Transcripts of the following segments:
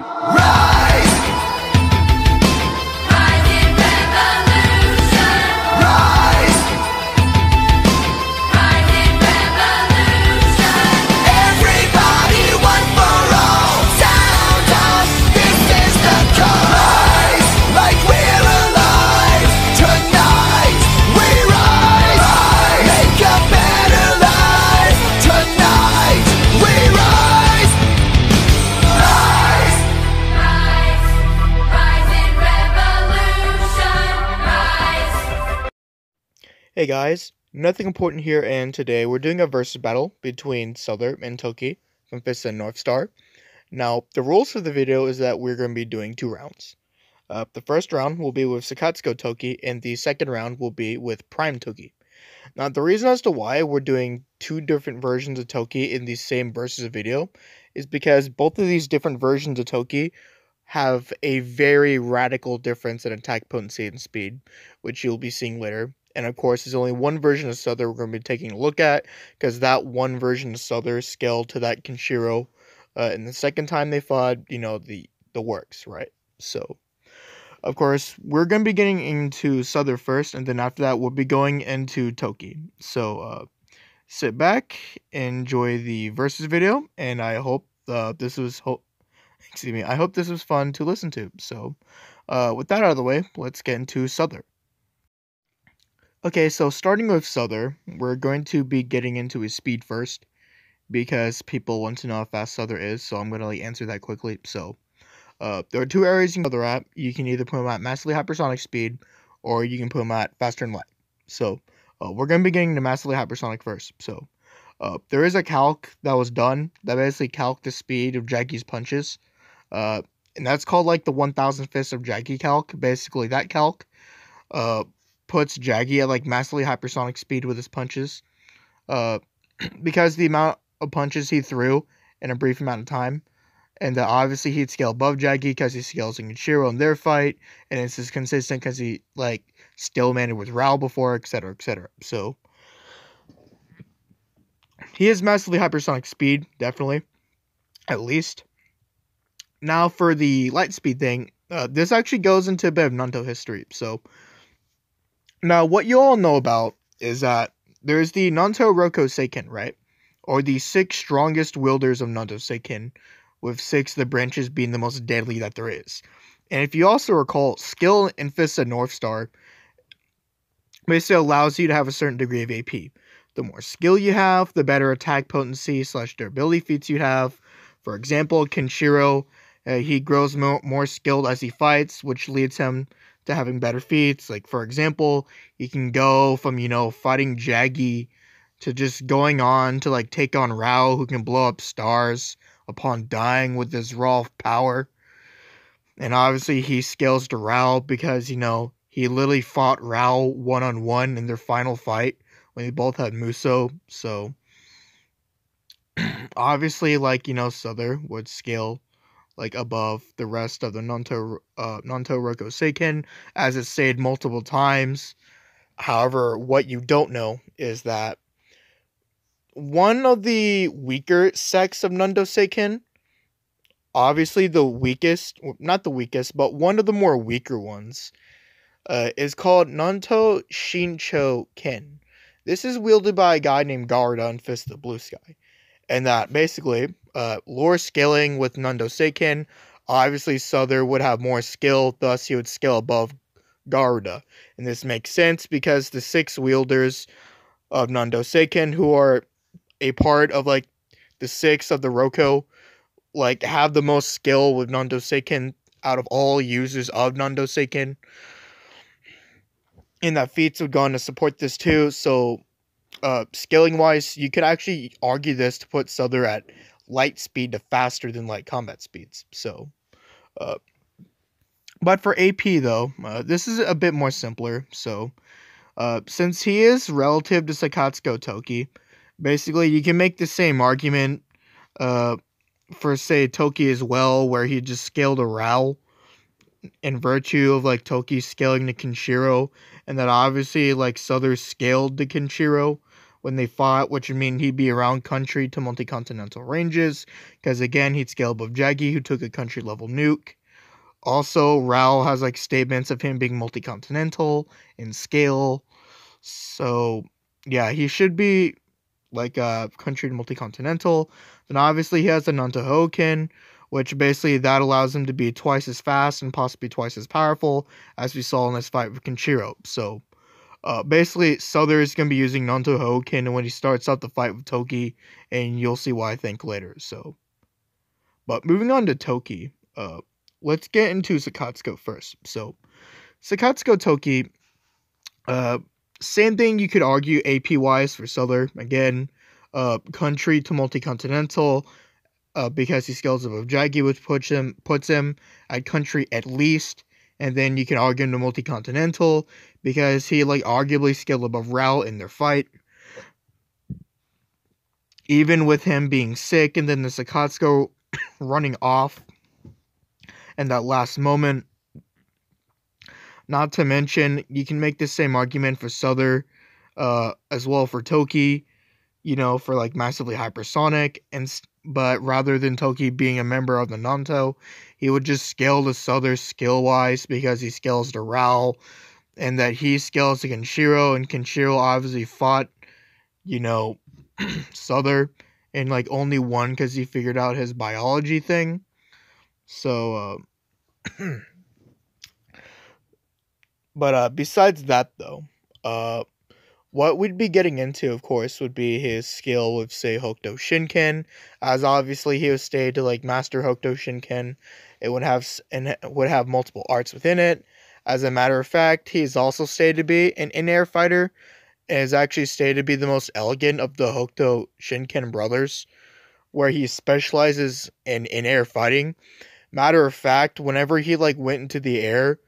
Rise! Rise in revolution! Rise! Rise in revolution! Everybody, one for all! Sound off! This is the call! Rise! Like we're alive! Tonight we rise! Make a better life! Tonight we rise! Rise! Rise! Rise in revolution! Rise! Hey guys, nothing important here, and today we're doing a versus battle between Souther and Toki from Fist and North Star. Now, the rules for the video is that we're going to be doing 2 rounds. The first round will be with Sakatsuko Toki, and the second round will be with Prime Toki. Now, the reason as to why we're doing 2 different versions of Toki in the same versus video is because both of these different versions of Toki have a very radical difference in attack potency and speed, which you'll be seeing later. And of course, there's only one version of Souther we're going to be taking a look at, because that one version of Souther scaled to that Kenshiro and the second time they fought, you know, the works, right? So, of course, we're going to be getting into Souther first, and then after that, we'll be going into Toki. So, sit back, enjoy the versus video, and I hope this was I hope this was fun to listen to. So, with that out of the way, let's get into Souther. Okay, so starting with Souther, we're going to be getting into his speed first, because people want to know how fast Souther is, so I'm going to answer that quickly. So, there are 2 areas you can Souther at. You can either put him at massively hypersonic speed, or you can put him at faster and light. So, we're going to be getting to massively hypersonic first. So, there is a calc that was done that basically calced the speed of Jagi's punches. And that's called like the 1000 fists of Jagi calc. Basically, that calc puts Jagi at like massively hypersonic speed with his punches. Because the amount of punches he threw in a brief amount of time. And obviously he'd scale above Jagi because he scales in Kenshiro in their fight. And it's just consistent because he like still managed with Rao before, etc., etc. So he has massively hypersonic speed, definitely. At least. Now for the light speed thing, this actually goes into a bit of Nanto history. So, now what you all know about is that there's the Nanto Roko Seiken, right? Or the 6 strongest wielders of Nanto Seiken, with 6 of the branches being the most deadly that there is. And if you also recall, skill in Fist of North Star basically allows you to have a certain degree of AP. The more skill you have, the better attack potency / durability feats you have. For example, Kenshiro, he grows more skilled as he fights, which leads him to having better feats. Like, for example, he can go from, you know, fighting Jagi to just going on to, like, take on Rao, who can blow up stars upon dying with his raw power. And obviously, he scales to Rao because, you know, he literally fought Rao one-on-one in their final fight when they both had Muso. So, obviously, like, you know, Souther would scale like above the rest of the Nanto Roko Seiken, as it's stated multiple times. However, what you don't know is that one of the weaker sects of Nanto Seiken, obviously the weakest, not the weakest, but one of the more weaker ones, is called Nanto Shincho Ken. This is wielded by a guy named Garuda in Fist of the Blue Sky. And that basically, lore scaling with Nanto Seiken, obviously Souther would have more skill, thus he would scale above Garuda. And this makes sense because the 6 wielders of Nanto Seiken, who are a part of like the 6 of the Roko, like have the most skill with Nanto Seiken out of all users of Nanto Seiken. And that feats would go on to support this too, so scaling wise, you could actually argue this to put Souther at light speed to faster than light combat speeds. So, but for AP though, this is a bit more simpler. So, since he is relative to Sakatsuko Toki, basically you can make the same argument for say Toki as well, where he just scaled a Rao in virtue of like Toki scaling to Kenshiro, and that obviously like Souther scaled to Kenshiro when they fought, which would mean he'd be around country to multi-continental ranges, because again, he'd scale above Jaggy, who took a country-level nuke. Also, Raoul has like statements of him being multi-continental in scale, so yeah, he should be like a country to multi-continental. Then obviously he has the Nantohoken, which basically that allows him to be twice as fast and possibly twice as powerful, as we saw in this fight with Kenshiro. So basically, Souther is going to be using Nantohoken when he starts out the fight with Toki, and you'll see why I think later. So, but moving on to Toki, let's get into Sakatsuko first. So, Sakatsuko Toki, same thing you could argue AP wise for Souther. Again, country to multi-continental, because he scales above Jaggy, which puts him at country at least. And then you can argue him to multi-continental because he like arguably scaled above Raoul in their fight. Even with him being sick and then the Sakatsuko running off and that last moment. Not to mention, you can make the same argument for Souther, as well for Toki, for like massively hypersonic, but rather than Toki being a member of the Nanto, he would just scale to Souther skill-wise because he scales to Raoul, and that he scales to Kenshiro, and Kenshiro obviously fought, Souther, and like only won because he figured out his biology thing. So, but besides that though, what we'd be getting into, of course, would be his skill with, say, Hokuto Shinken, as obviously he was stated to like master Hokuto Shinken. It would have multiple arts within it. As a matter of fact, he's also stated to be an in-air fighter, and is actually stated to be the most elegant of the Hokuto Shinken brothers, where he specializes in in-air fighting. Matter of fact, whenever he like went into the air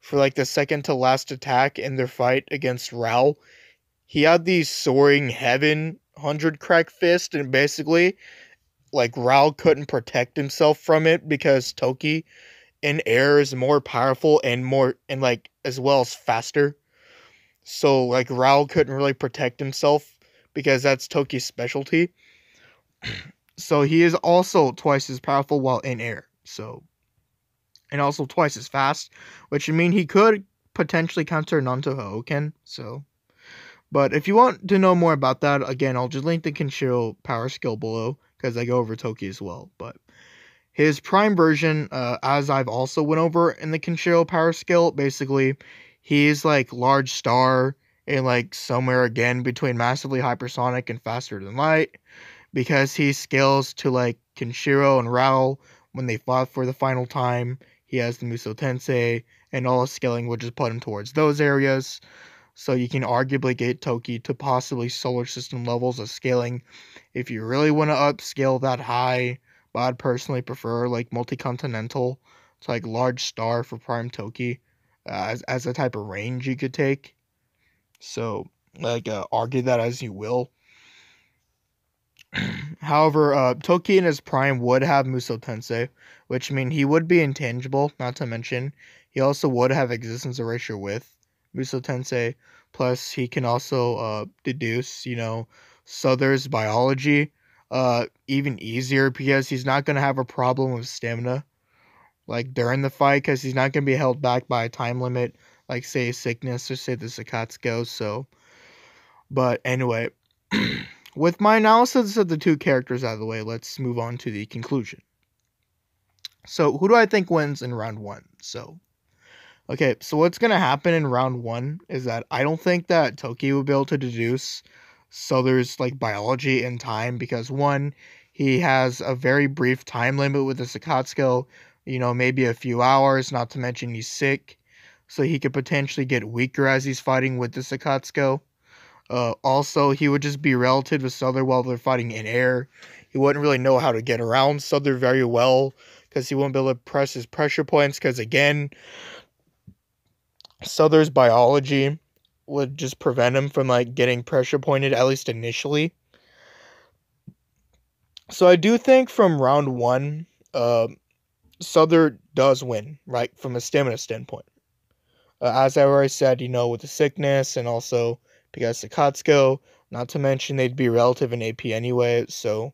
for like the second to last attack in their fight against Raoul, he had these soaring heaven 100 crack fist, and basically like Raoul couldn't protect himself from it because Toki in air is more powerful and like as well as faster. So like Raoul couldn't really protect himself because that's Toki's specialty. So he is also twice as powerful while in air. So, and also twice as fast, which would mean he could potentially counter Nantohoken. So, but if you want to know more about that, again, I'll just link the Kenshiro power skill below because I go over Toki as well. But his prime version, as I've also went over in the Kenshiro power skill, basically he's like large star and like somewhere again between massively hypersonic and faster than light, because he scales to like Kenshiro and Raoul when they fought for the final time. He has the Muso Tensei, and all his scaling would just put him towards those areas. So you can arguably get Toki to possibly solar system levels of scaling if you really want to upscale that high. But I'd personally prefer like multi-continental to like large star for prime Toki, as a type of range you could take. So like argue that as you will. However, Toki in his prime would have Muso Tensei, which means he would be intangible, not to mention he also would have existence erasure with Muso Tensei, plus he can also deduce, Souther's biology even easier because he's not going to have a problem with stamina like during the fight, because he's not going to be held back by a time limit like say sickness or say the Sakatsuko. So, but anyway, with my analysis of the two characters out of the way, let's move on to the conclusion. So, who do I think wins in round one? So what's going to happen in round one is that I don't think that Toki will be able to deduce Souther's like biology in time, because one, he has a very brief time limit with the Sakatsuko, maybe a few hours, not to mention he's sick, so he could potentially get weaker as he's fighting with the Sakatsuko. Also, he would just be relative with Souther while they're fighting in air. He wouldn't really know how to get around Souther very well because he wouldn't be able to press his pressure points, because again, Souther's biology would just prevent him from like getting pressure pointed, at least initially. So I do think from round one, Souther does win, right, from a stamina standpoint. As I already said, with the sickness and also because Sakatsuko, Not to mention they'd be relative in AP anyway, so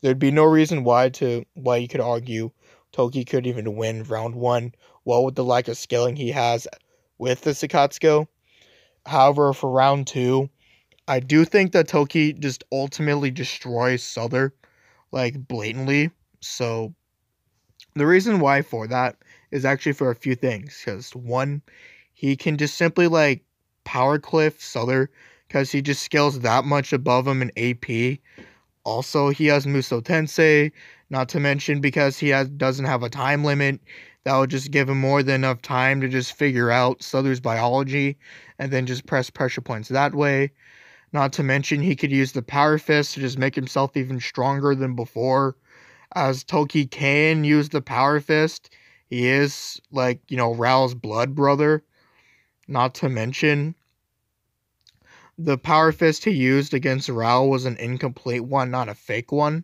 there'd be no reason why you could argue Toki could even win round 1, well, with the lack of scaling he has with the Sakatsuko. However, for round 2, I do think that Toki just ultimately destroys Souther, like, blatantly. So the reason why for that is actually for a few things. Because one, he can just simply like power cliff Souther because he just scales that much above him in AP. Also, he has Muso Tensei, not to mention because doesn't have a time limit. That would just give him more than enough time to just figure out Souther's biology and then just press pressure points that way. Not to mention he could use the Power Fist to just make himself even stronger than before. As Toki can use the Power Fist, he is like, Rao's blood brother. Not to mention, the Power Fist he used against Rao was an incomplete one, not a fake one.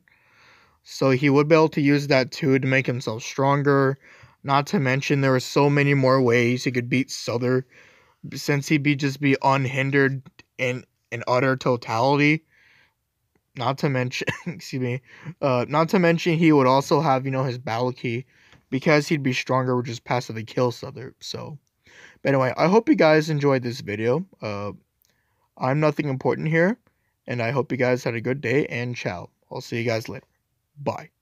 So he would be able to use that too to make himself stronger. Not to mention, there are so many more ways he could beat Souther, since he'd just be unhindered in utter totality. Not to mention, excuse me, not to mention he would also have, his battle key, because he'd be stronger, would just passively kill Souther. So, but anyway, I hope you guys enjoyed this video. I'm nothing important here, and I hope you guys had a good day, and ciao. I'll see you guys later. Bye.